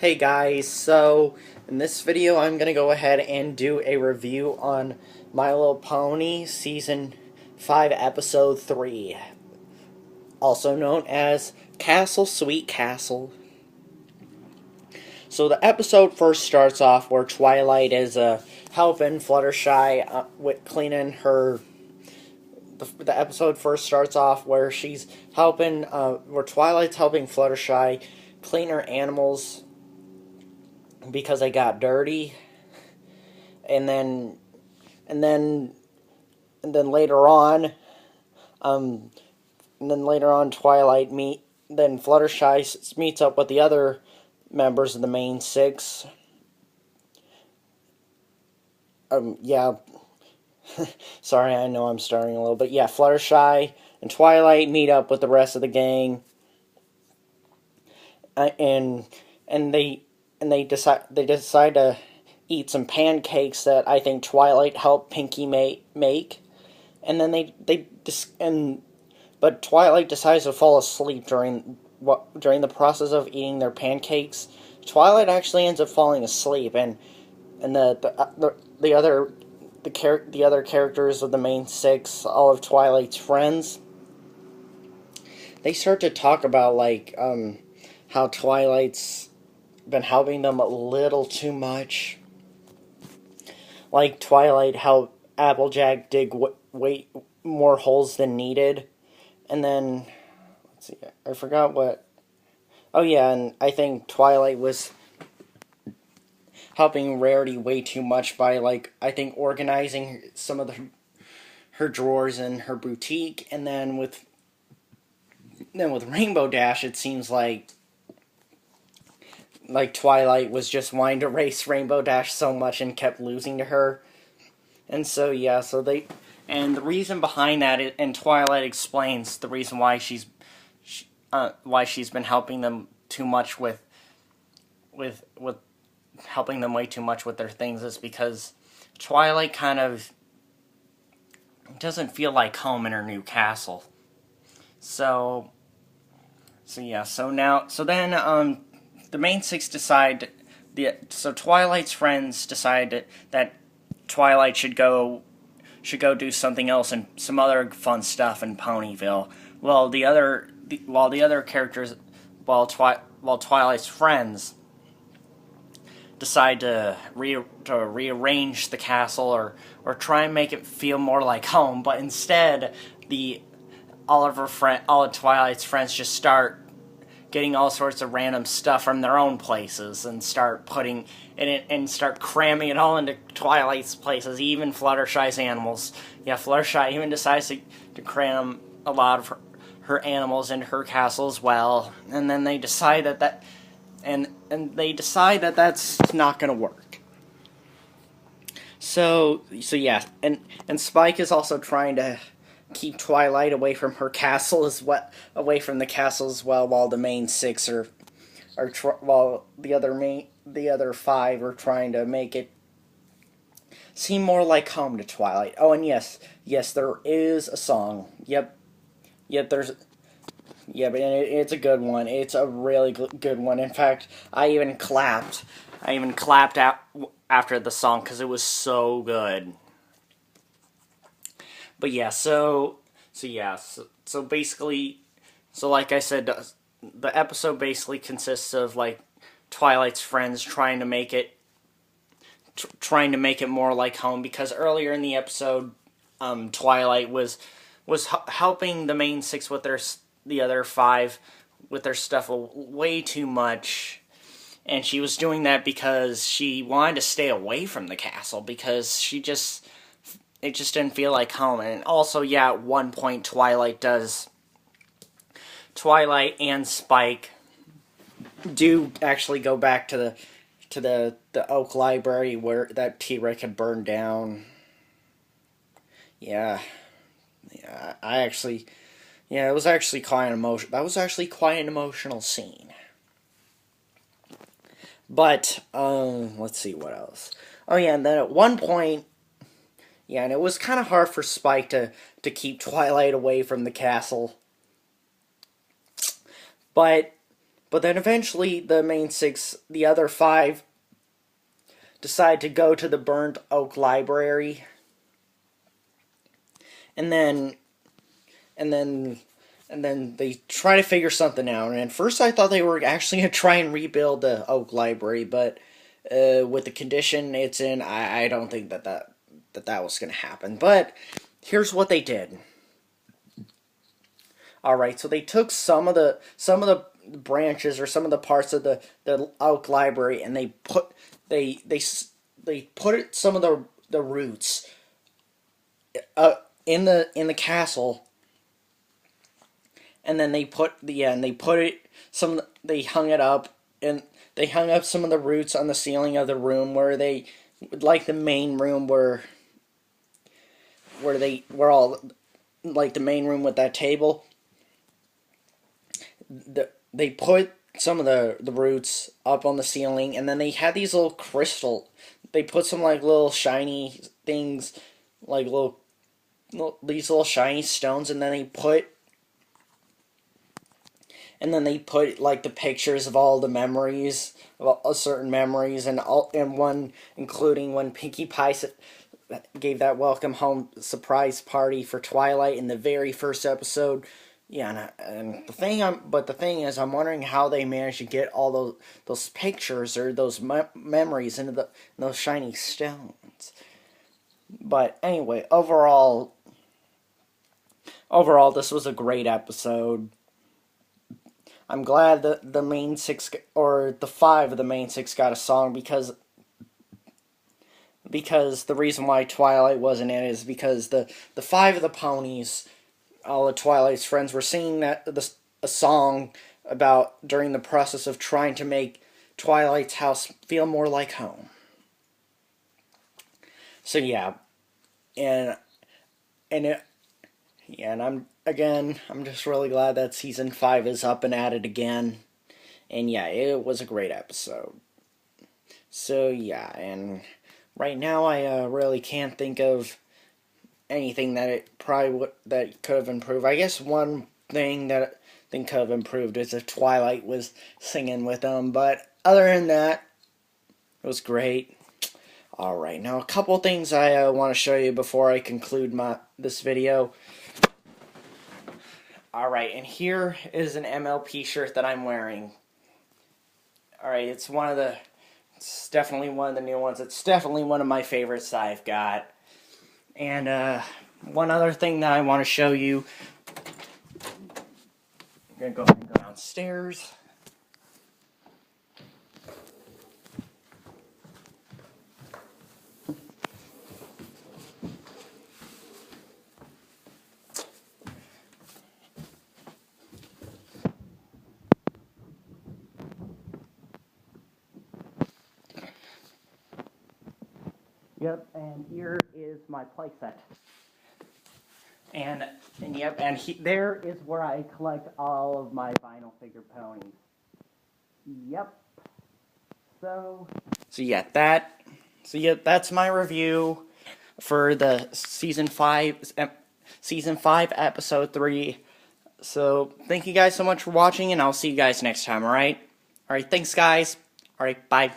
Hey guys, so in this video I'm going to go ahead and do a review on My Little Pony Season 5 Episode 3, also known as Castle Sweet Castle. So the episode first starts off where Twilight is helping Fluttershy with cleaning her... The episode first starts off where she's helping, where Twilight's helping Fluttershy clean her animals because they got dirty, and then later on, Twilight then Fluttershy meets up with the other members of the main six. Yeah. Sorry, I know I'm starting a little bit. Yeah, Fluttershy and Twilight meet up with the rest of the gang, and they decide to eat some pancakes that I think Twilight helped Pinkie make, and then but Twilight decides to fall asleep during the process of eating their pancakes. Twilight actually ends up falling asleep, and the other characters of the main six, all of Twilight's friends, they start to talk about how Twilight's been helping them a little too much. Like Twilight helped Applejack dig way more holes than needed. And then, let's see, I forgot what... Oh yeah, and I think Twilight was helping Rarity way too much by, I think organizing some of her drawers in her boutique. And then with Rainbow Dash, it seems like Twilight was just wanting to race Rainbow Dash so much and kept losing to her. And so, yeah, and the reason behind that, and Twilight explains the reason why she's been helping them too much with helping them way too much with their things, is because Twilight kind of doesn't feel like home in her new castle. So then the main six decide, Twilight's friends decide that Twilight should go do something else and some other fun stuff in Ponyville. While Twilight's friends decide to rearrange the castle or try and make it feel more like home, but instead all of Twilight's friends just start getting all sorts of random stuff from their own places and start putting in it and start cramming it all into Twilight's places, even Fluttershy's animals. Yeah, Fluttershy even decides to cram a lot of her animals into her castle as well. And then they decide that that's not going to work. So yeah, and Spike is also trying to keep Twilight away from her castle as well, while the main six while the other five are trying to make it seem more like home to Twilight. Oh, and yes, there is a song. Yep, but it's a good one. It's a really good one. In fact, I even clapped out after the song because it was so good. But yeah, so basically, like I said, the episode basically consists of Twilight's friends trying to make it more like home, because earlier in the episode, Twilight was helping the main six with the other five with their stuff way too much, and she was doing that because she wanted to stay away from the castle because it just didn't feel like home. And also, yeah, at one point Twilight and Spike do actually go back to the Oak Library where that T-Rex had burned down. Yeah, it was actually quite an emotion. That was actually quite an emotional scene. But let's see what else. Oh yeah, and then at one point, yeah, and it was kind of hard for Spike to keep Twilight away from the castle. But But then eventually the other five, decide to go to the Burnt Oak Library, and then and then and then they try to figure something out. And at first, I thought they were actually going to try and rebuild the Oak Library, but with the condition it's in, I don't think that was going to happen. But here's what they did. All right, so they took some of the branches or some of the parts of the Oak Library, and they put some of the roots in the castle, and then they hung it up, and they hung up some of the roots on the ceiling of the room where the main room where all, like, the main room with that table. They put some of the roots up on the ceiling, and then they had these little they put some, like, little shiny things, like these little shiny stones, and then they put like the pictures of all the memories, of certain memories, and one including when Pinkie Pie gave that welcome home surprise party for Twilight in the very first episode. Yeah, and the thing is, I'm wondering how they managed to get all those pictures or those memories into those shiny stones. But anyway, overall, this was a great episode. I'm glad that the main six, or the five of the main six, got a song, because the reason why Twilight wasn't in it is because the five of the ponies, all of Twilight's friends, were singing a song about during the process of trying to make Twilight's house feel more like home. So yeah, and I'm just really glad that season 5 is up and at it again. And yeah, it was a great episode. So yeah, and right now I really can't think of anything that could have improved. I guess one thing that could have improved is if Twilight was singing with them, but other than that, it was great. Alright, now a couple things I want to show you before I conclude this video. Alright, and here is an MLP shirt that I'm wearing. Alright, it's definitely one of the new ones. It's definitely one of my favorites I've got. And one other thing that I want to show you. I'm going to go ahead and go downstairs. Yep, and here is my playset. And there is where I collect all of my vinyl figure ponies. Yep. So yeah, that's my review for the season 5 episode 3. So thank you guys so much for watching, and I'll see you guys next time. All right, thanks guys. All right, bye.